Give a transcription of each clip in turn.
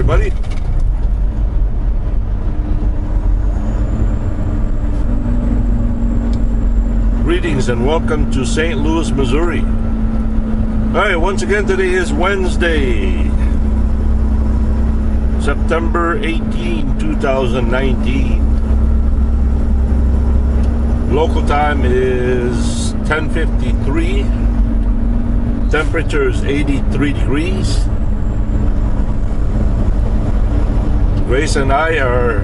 everybody. Greetings and welcome to St. Louis, Missouri. Alright, once again, today is Wednesday, September 18, 2019. Local time is 10:53. Temperature is 83 degrees.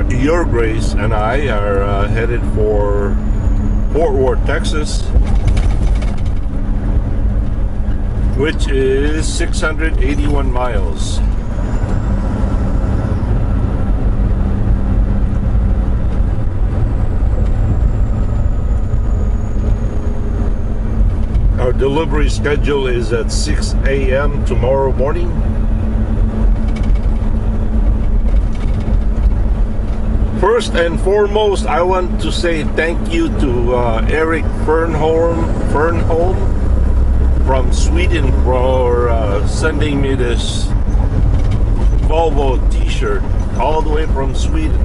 Your Grace and I are headed for Fort Worth, Texas, which is 681 miles. Our delivery schedule is at 6 a.m. tomorrow morning. First and foremost, I want to say thank you to Eric Fernholm from Sweden for sending me this Volvo t-shirt all the way from Sweden.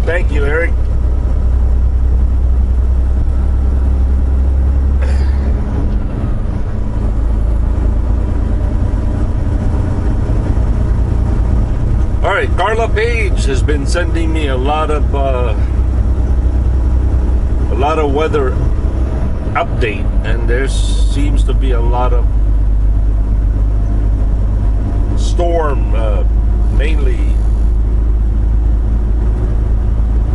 Thank you, Eric. Alright, Carla Page has been sending me a lot of weather update, and there seems to be a lot of storm, mainly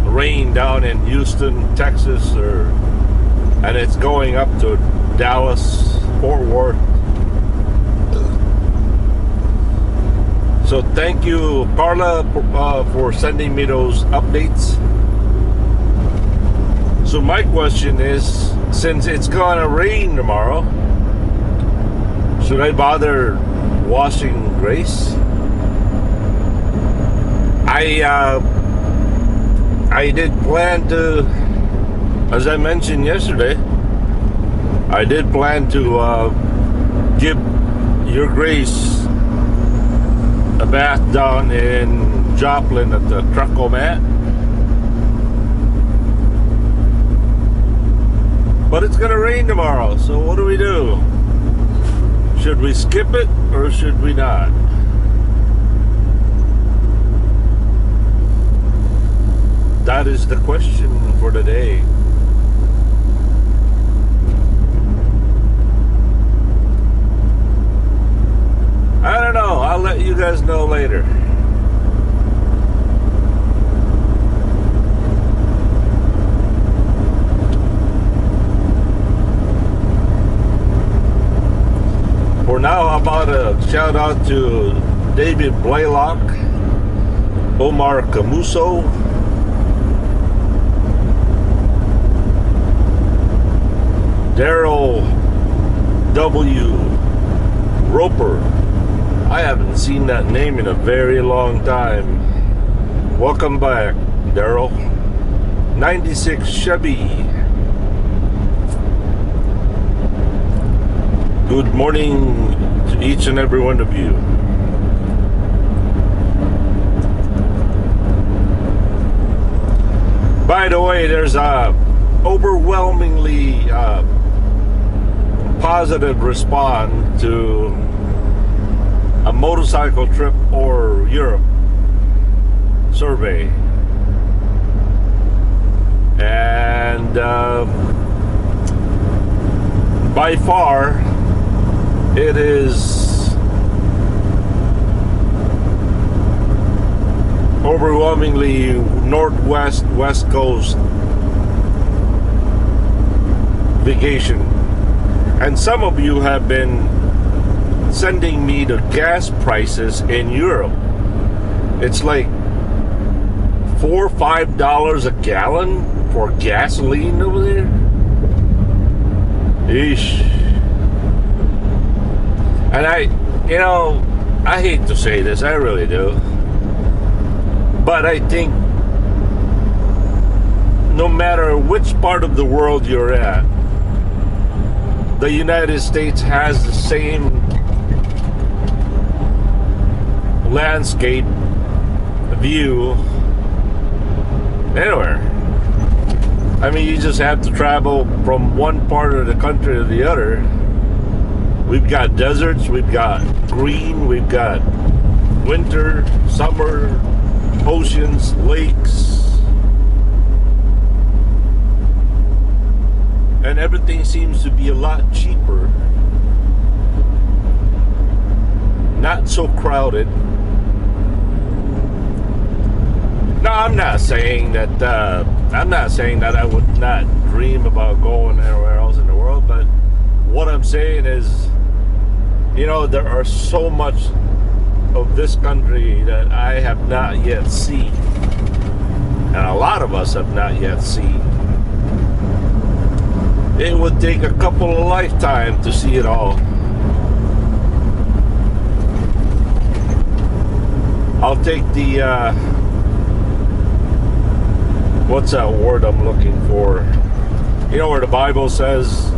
rain down in Houston, Texas, and it's going up to Dallas, Fort Worth. So thank you, Carla, for sending me those updates. So my question is, since it's gonna rain tomorrow, should I bother washing Grace? I did plan to, as I mentioned yesterday, I did plan to give Your Grace a bath down in Joplin at the Truckomat. But it's gonna rain tomorrow, so what do we do? Should we skip it or should we not? That is the question for today. I don't know. I'll let you guys know later. For now, how about a shout out to David Blaylock, Omar Camuso, Daryl W. Roper. I haven't seen that name in a very long time. Welcome back, Daryl. 96 Chevy. Good morning to each and every one of you. By the way, there's a overwhelmingly positive response to a motorcycle trip or Europe survey, and by far it is overwhelmingly Northwest, West Coast vacation. And some of you have been sending me the gas prices in Europe. It's like $4 or $5 a gallon for gasoline over there. Eesh. And I hate to say this, I really do, but I think no matter which part of the world you're at, the United States has the same landscape view anywhere. I mean, you just have to travel from one part of the country to the other. We've got deserts, we've got green, we've got winter, summer, oceans, lakes. And everything seems to be a lot cheaper. Not so crowded. No, I'm not saying that I would not dream about going anywhere else in the world, but what I'm saying is, you know, there are so much of this country that I have not yet seen, and a lot of us have not yet seen. It would take a couple of lifetimes to see it all. I'll take the what's that word I'm looking for? You know, where the Bible says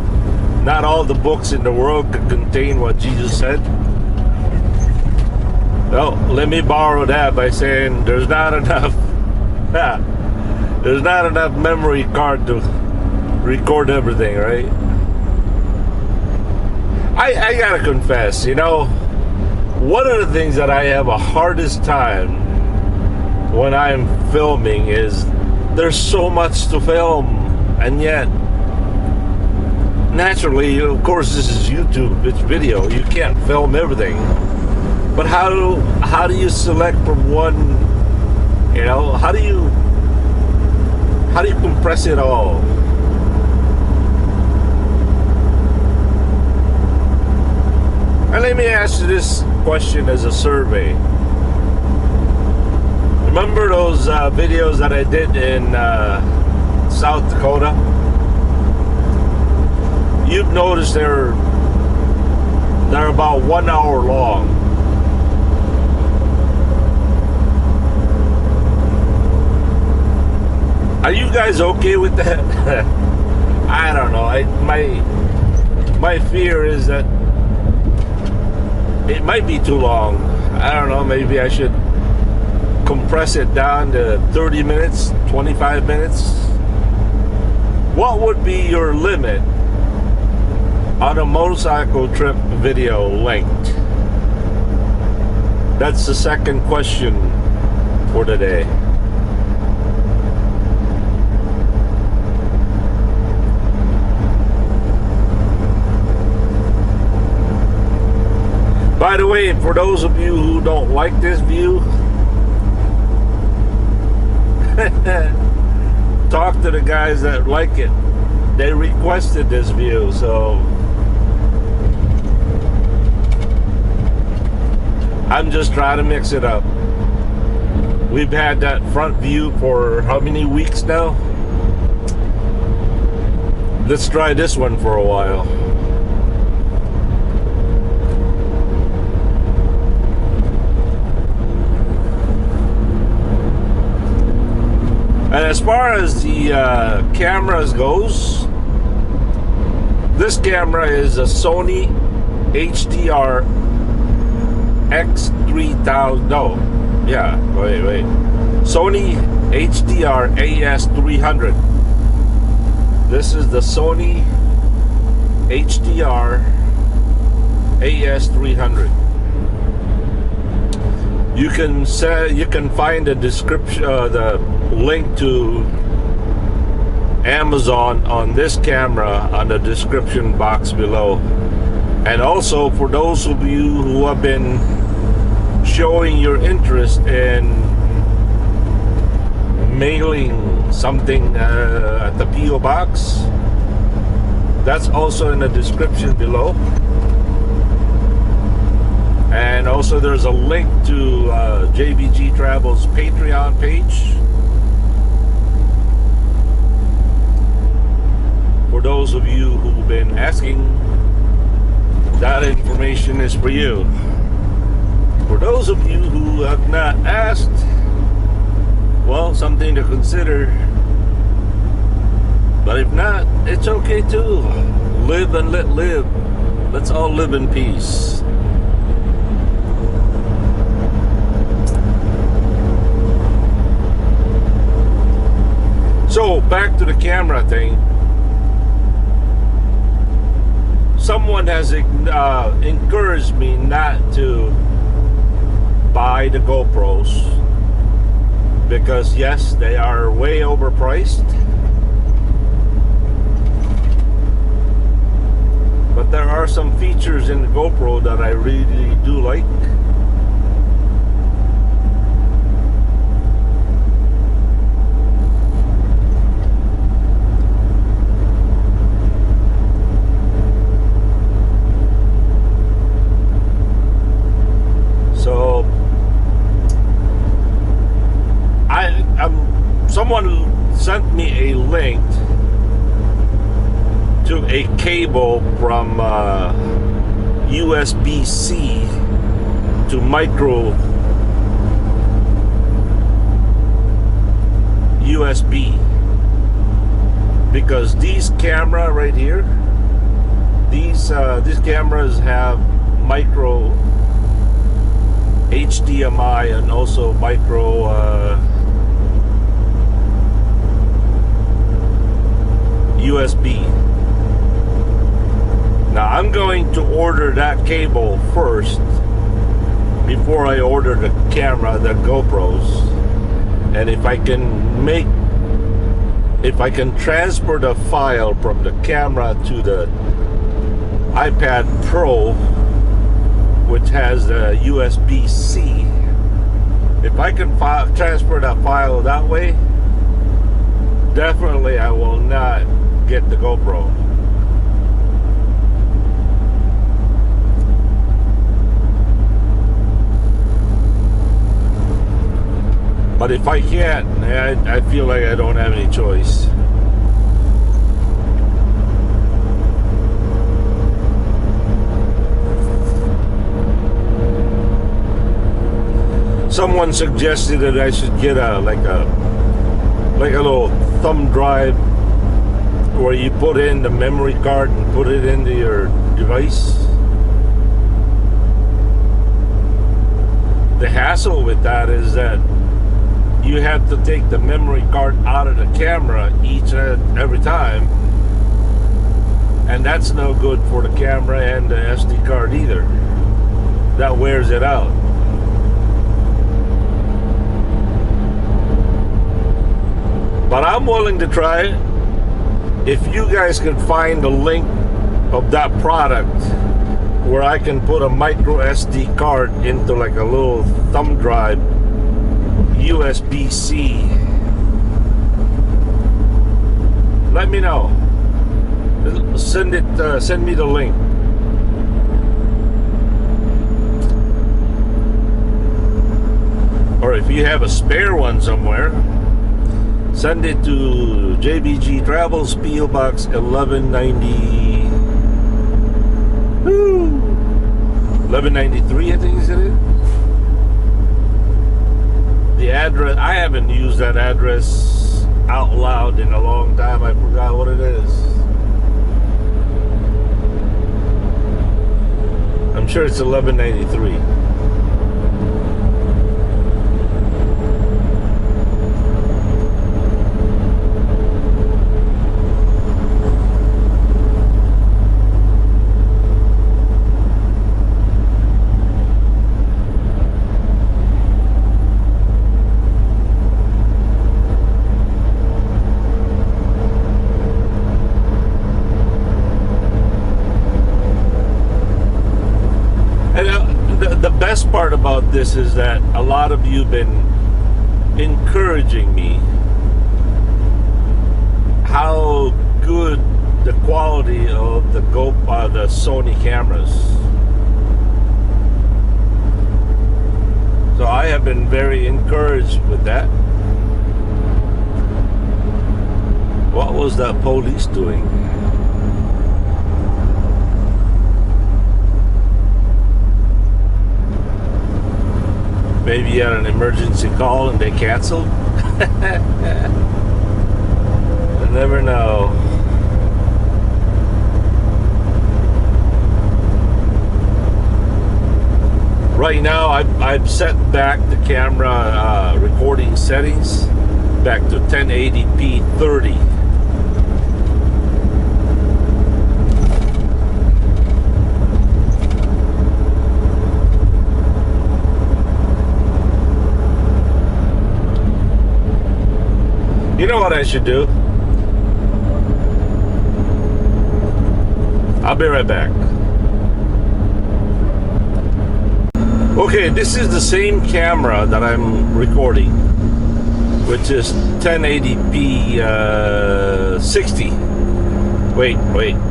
not all the books in the world could contain what Jesus said? Well, let me borrow that by saying there's not enough there's not enough memory card to record everything, right? I gotta confess, you know, one of the things that I have a hardest time when I'm filming is there's so much to film, and yet naturally, of course, this is YouTube, it's video, you can't film everything. But how do you select from one, you know, how do you compress it all? And let me ask you this question as a survey. Remember those videos that I did in South Dakota? You've noticed they're about 1 hour long. Are you guys okay with that? I don't know. My fear is that it might be too long. I don't know. Maybe I should compress it down to 30 minutes, 25 minutes. What would be your limit on a motorcycle trip video length? That's the second question for today. By the way, for those of you who don't like this view, talk to the guys that like it. They requested this view, so I'm just trying to mix it up. We've had that front view for how many weeks now? Let's try this one for a while. And as far as the cameras goes, this camera is a Sony HDR X3000. No, yeah, wait. Sony HDR AS300. This is the Sony HDR AS300. You can find the description, the link to Amazon on this camera on the description box below. And also, for those of you who have been showing your interest in mailing something at the P.O. box, that's also in the description below. And also there's a link to JBG Travel's Patreon page. For those of you who've been asking, that information is for you. For those of you who have not asked, well, something to consider. But if not, it's okay too. Live and let live. Let's all live in peace. So back to the camera thing. Someone has encouraged me not to buy the GoPros because yes, they are way overpriced, but there are some features in the GoPro that I really do like. So someone sent me a link to a cable from USB-C to micro USB, because these camera right here, these cameras have micro HDMI and also micro USB. Now I'm going to order that cable first before I order the camera, the GoPros. And if I can transfer the file from the camera to the iPad Pro, which has the USB-C, if I can transfer that file that way, definitely I will not get the GoPro. But if I can't, I feel like I don't have any choice. Someone suggested that I should get a little thumb drive where you put in the memory card and put it into your device. The hassle with that is that you have to take the memory card out of the camera each and every time, and that's no good for the camera and the SD card either. That wears it out. But I'm willing to try it. If you guys can find the link of that product where I can put a micro SD card into like a little thumb drive USB-C, let me know. Send me the link. Or if you have a spare one somewhere, send it to JBG Travels, PO Box 1190. 1193, I think is it. The address, I haven't used that address out loud in a long time. I forgot what it is. I'm sure it's 1193. The best part about this is that a lot of you have been encouraging me how good the quality of the Sony cameras. So I have been very encouraged with that. What was that police doing? Maybe you had an emergency call and they canceled. I never know. Right now, I've set back the camera recording settings back to 1080p 30. You know what I should do? I'll be right back. Okay, this is the same camera that I'm recording, which is 1080p 60. Wait,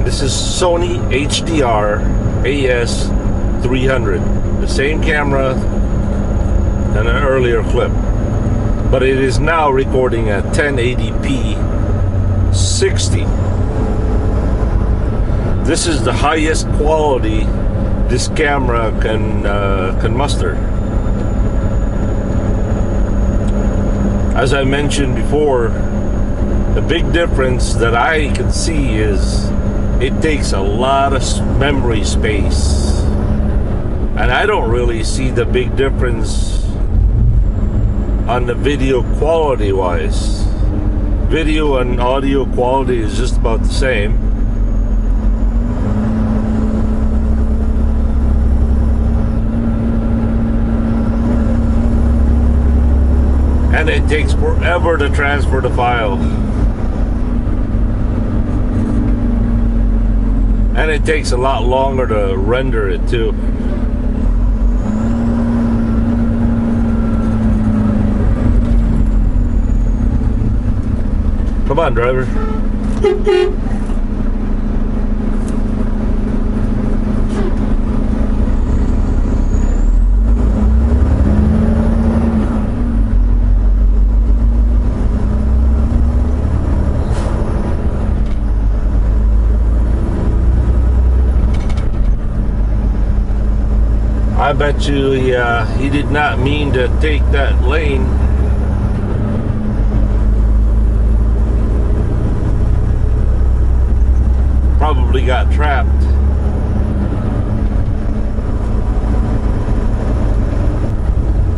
this is Sony HDR AS300. The same camera than an earlier clip, but it is now recording at 1080p 60. This is the highest quality this camera can muster. As I mentioned before, the big difference that I can see is it takes a lot of memory space, and I don't really see the big difference on the video quality wise. Video and audio quality is just about the same. And it takes forever to transfer the file. And it takes a lot longer to render it too. Come on, driver. I bet you he did not mean to take that lane. Probably got trapped.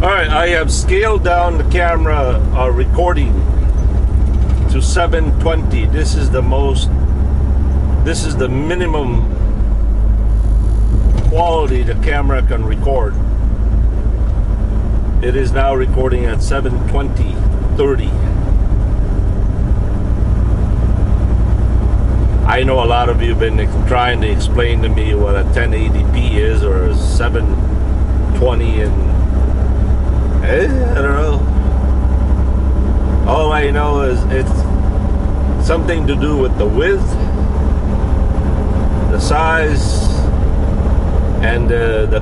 Alright, I have scaled down the camera recording to 720. This is the minimum quality the camera can record. It is now recording at 720 30. I know a lot of you have been trying to explain to me what a 1080p is or a 720, and I don't know. All I know is it's something to do with the width, the size, and the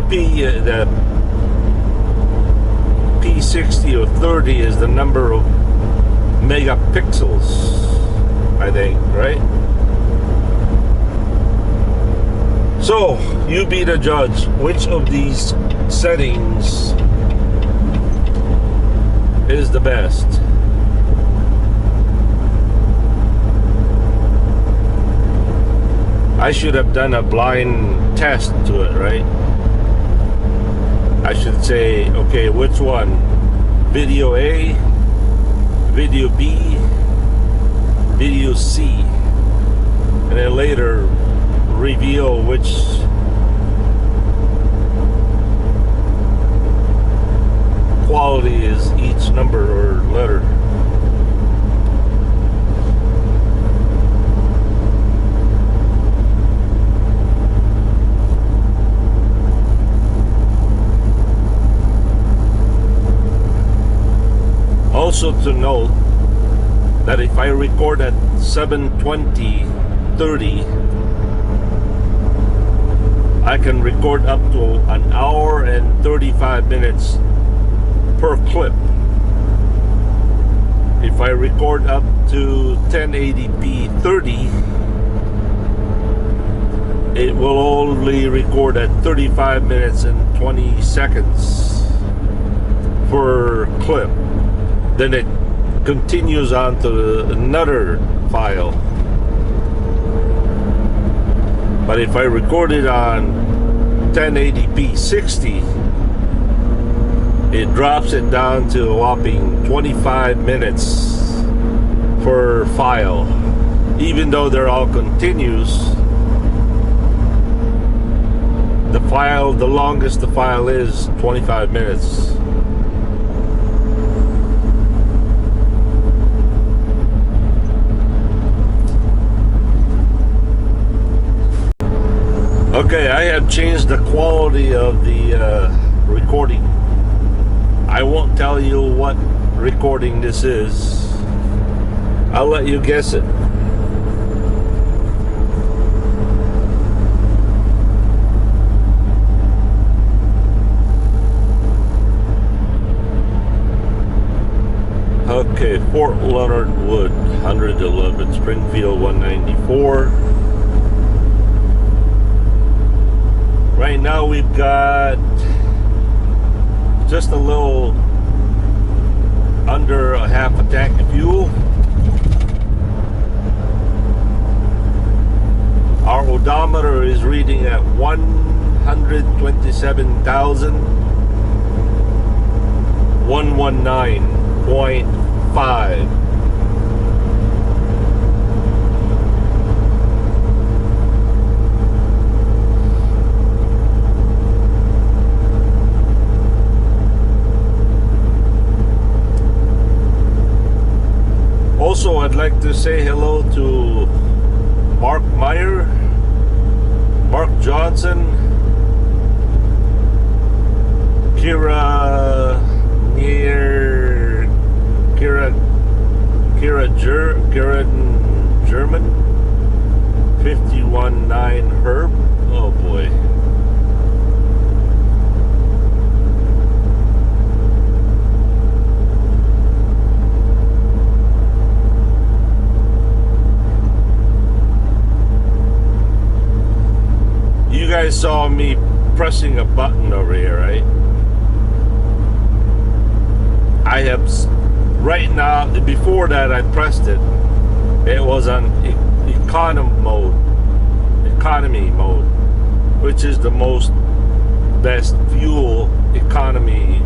P60 or 30 is the number of megapixels, I think, right? So, you be the judge. Which of these settings is the best? I should have done a blind test to it, right? I should say, okay, which one? Video A, video B, video C, and then later reveal which quality is each number or letter. Also to note that if I record at 720 30, I can record up to an hour and 35 minutes per clip. If I record up to 1080p 30, it will only record at 35 minutes and 20 seconds per clip. Then it continues on to another file. But if I record it on 1080p 60, it drops it down to a whopping 25 minutes for file, even though they're all continuous. The longest the file is 25 minutes. Okay, I have changed the quality of the recording. I won't tell you what recording this is. I'll let you guess it. Okay, Fort Leonard Wood, 111, Springfield 194. Right now we've got just a little under a half a tank of fuel. Our odometer is reading at 127,119.5. Also, I'd like to say hello to Mark Meyer, Mark Johnson, Kira German, 519 Herb. Oh boy. You guys saw me pressing a button over here, right? I have, right now, before that I pressed it, it was on economy mode, which is the most best fuel economy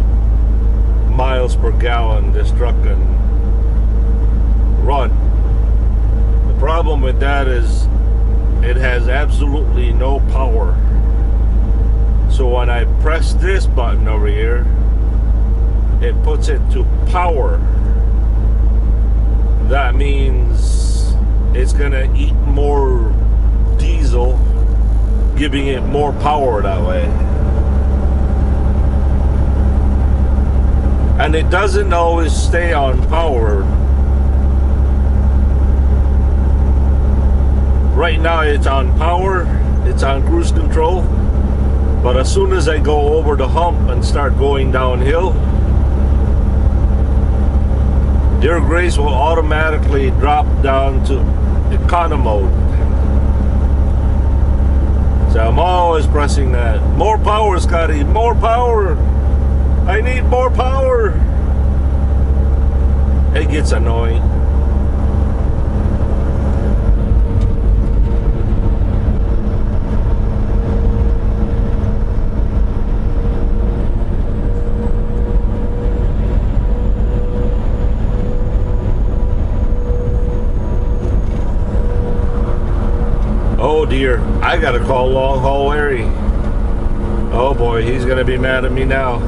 miles per gallon this truck can run. The problem with that is it has absolutely no power. So when I press this button over here, it puts it to power. That means it's gonna eat more diesel, giving it more power that way. And it doesn't always stay on power. Right now it's on power, it's on cruise control, but as soon as I go over the hump and start going downhill, Dear Grace will automatically drop down to econo mode. So I'm always pressing that. More power, Scotty, more power. I need more power. It gets annoying. Oh dear, I gotta call Long Haul Larry. Oh boy, he's gonna be mad at me now.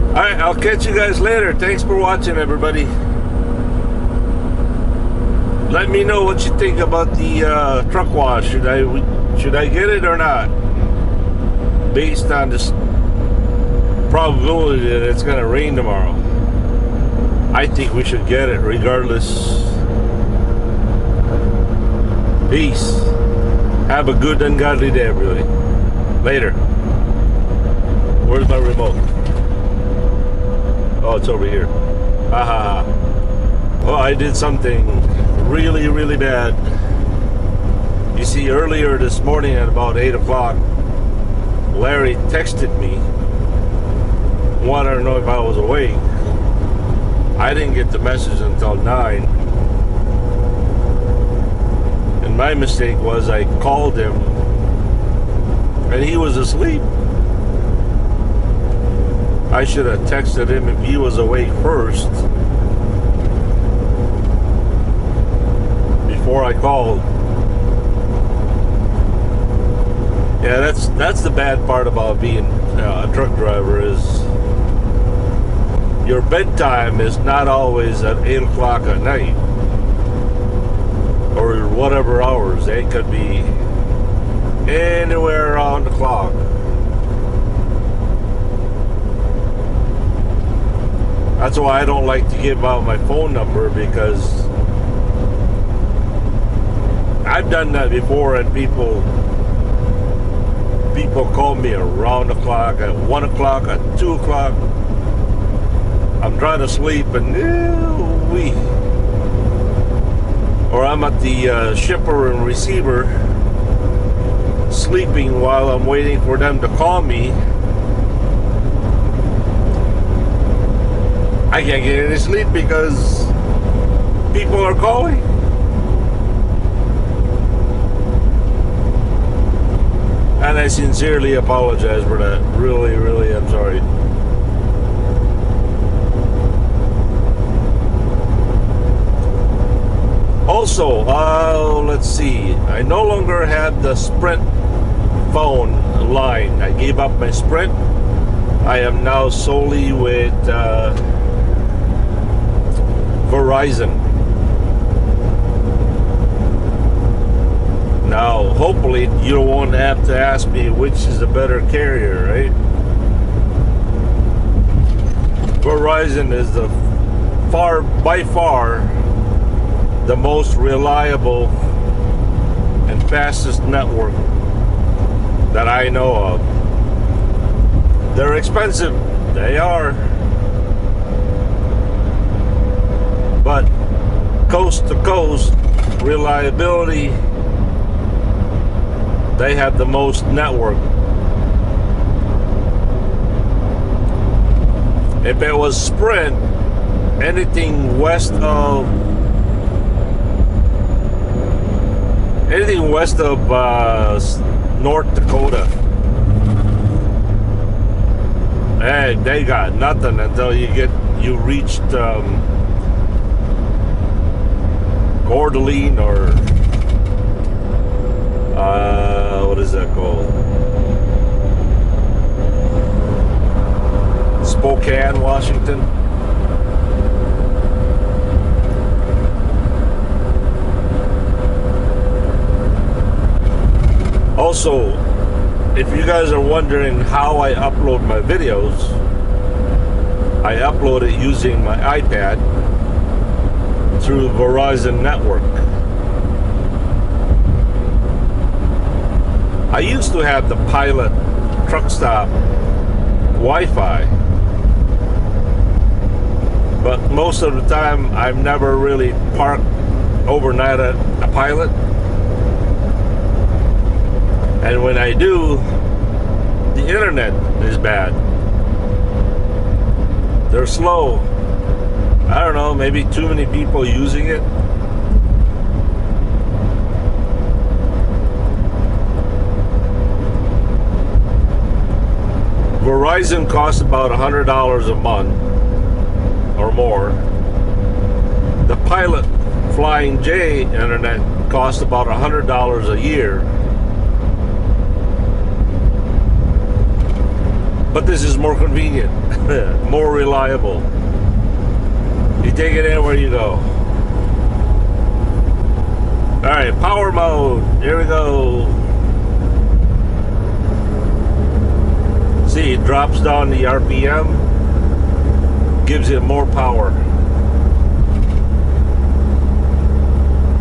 Alright, I'll catch you guys later. Thanks for watching, everybody. Let me know what you think about the truck wash. Should I get it or not? Based on this probability that it's gonna rain tomorrow, I think we should get it regardless. Peace. Have a good and godly day, everybody. Later. Where's my remote? Oh, it's over here. Ha ha ha. Oh, I did something really, really bad. You see, earlier this morning at about 8 o'clock, Larry texted me, wanted to know if I was awake. I didn't get the message until 9. And my mistake was I called him and he was asleep. I should have texted him if he was awake first. before I called. Yeah, that's the bad part about being a truck driver is your bedtime is not always at 8 o'clock at night or whatever hours. It could be anywhere around the clock. That's why I don't like to give out my phone number, because I've done that before, and people call me around the clock, at 1 o'clock, at 2 o'clock. I'm trying to sleep, and or I'm at the shipper and receiver sleeping while I'm waiting for them to call me. I can't get any sleep because people are calling. And I sincerely apologize for that. Really, really, I'm sorry. Also, let's see. I no longer have the Sprint phone line. I gave up my Sprint. I am now solely with Verizon. Now, hopefully, you won't have to ask me which is a better carrier, right? Verizon is by far the most reliable and fastest network that I know of. They're expensive, they are, but coast to coast reliability, they have the most network. If it was Sprint, anything west of North Dakota, hey, they got nothing until you reached Coeur d'Alene, or what is that called? Spokane, Washington. Also, if you guys are wondering how I upload my videos, I upload it using my iPad through Verizon network. I used to have the Pilot truck stop Wi-Fi, but most of the time I've never really parked overnight at a Pilot. And when I do, the internet is bad. They're slow. I don't know, maybe too many people using it. Verizon costs about $100 a month or more. The Pilot Flying J internet costs about $100 a year. But this is more convenient, more reliable. You take it anywhere you go. Alright, power mode. Here we go. See, it drops down the RPM, gives it more power.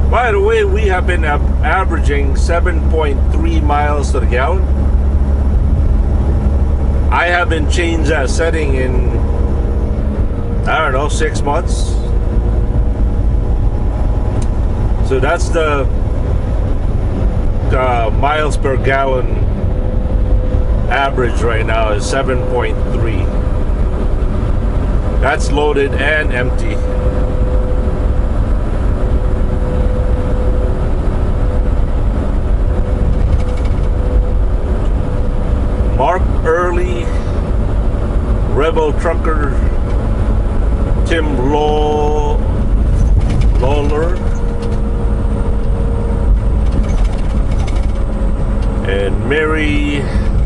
By the way, we have been averaging 7.3 miles to the gallon. I haven't changed that setting in, I don't know, 6 months. So that's the miles per gallon average right now is 7.3. That's loaded and empty. Mark Early, Rebel Trucker, Tim Lawler, and Mary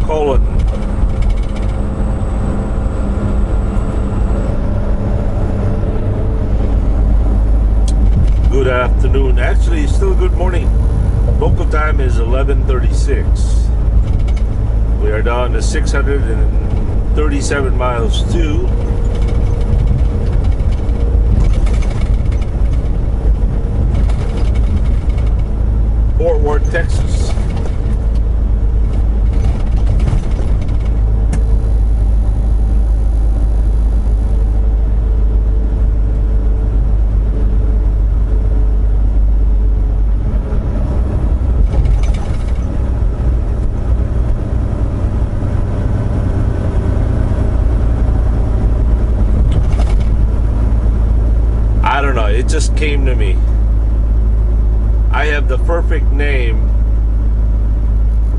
Colon. Good afternoon. Actually, still good morning. Local time is 11:36. We are down to 637 miles to Fort Worth, Texas. I don't know, it just came to me. I have the perfect name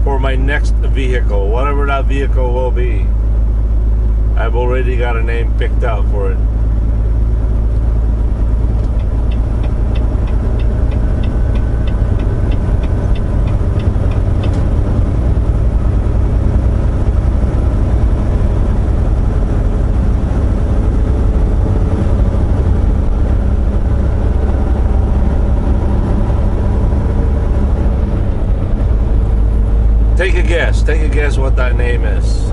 for my next vehicle, whatever that vehicle will be. I've already got a name picked out for it. Take a guess what that name is.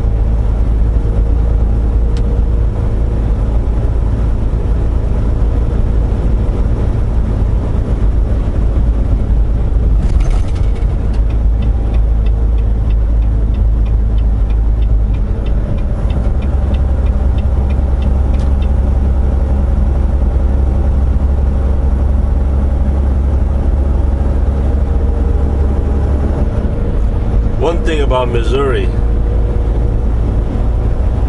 One thing about Missouri,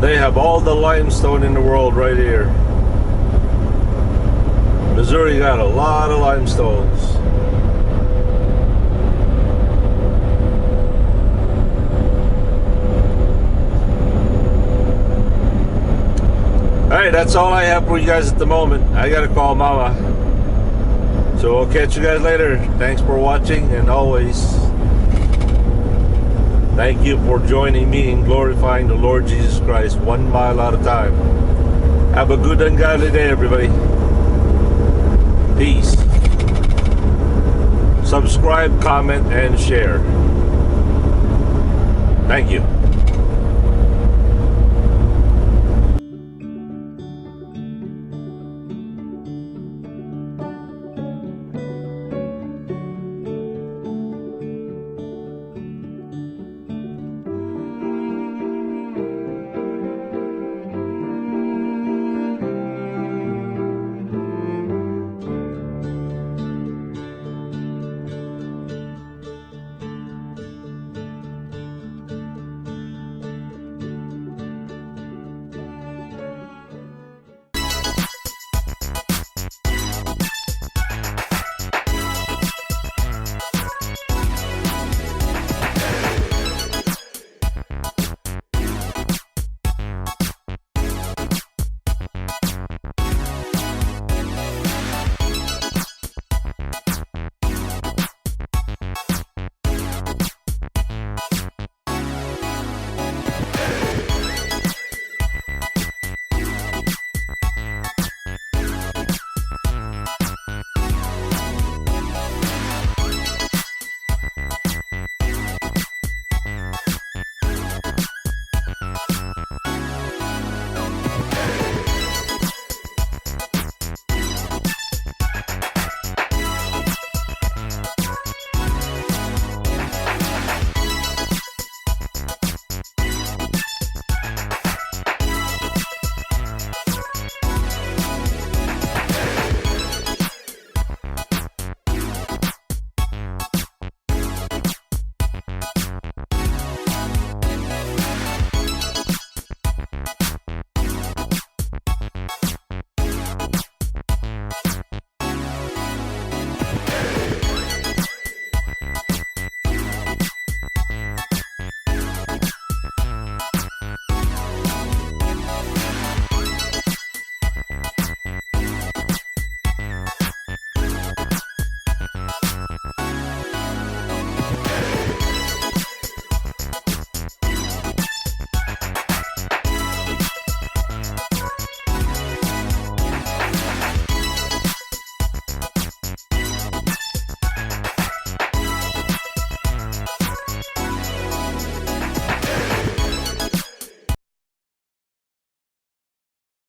they have all the limestone in the world right here. Missouri got a lot of limestones. Alright, that's all I have for you guys at the moment. I gotta call Mama. So I'll catch you guys later. Thanks for watching, and always thank you for joining me in glorifying the Lord Jesus Christ 1 mile at a time. Have a good and godly day, everybody. Peace. Subscribe, comment, and share. Thank you.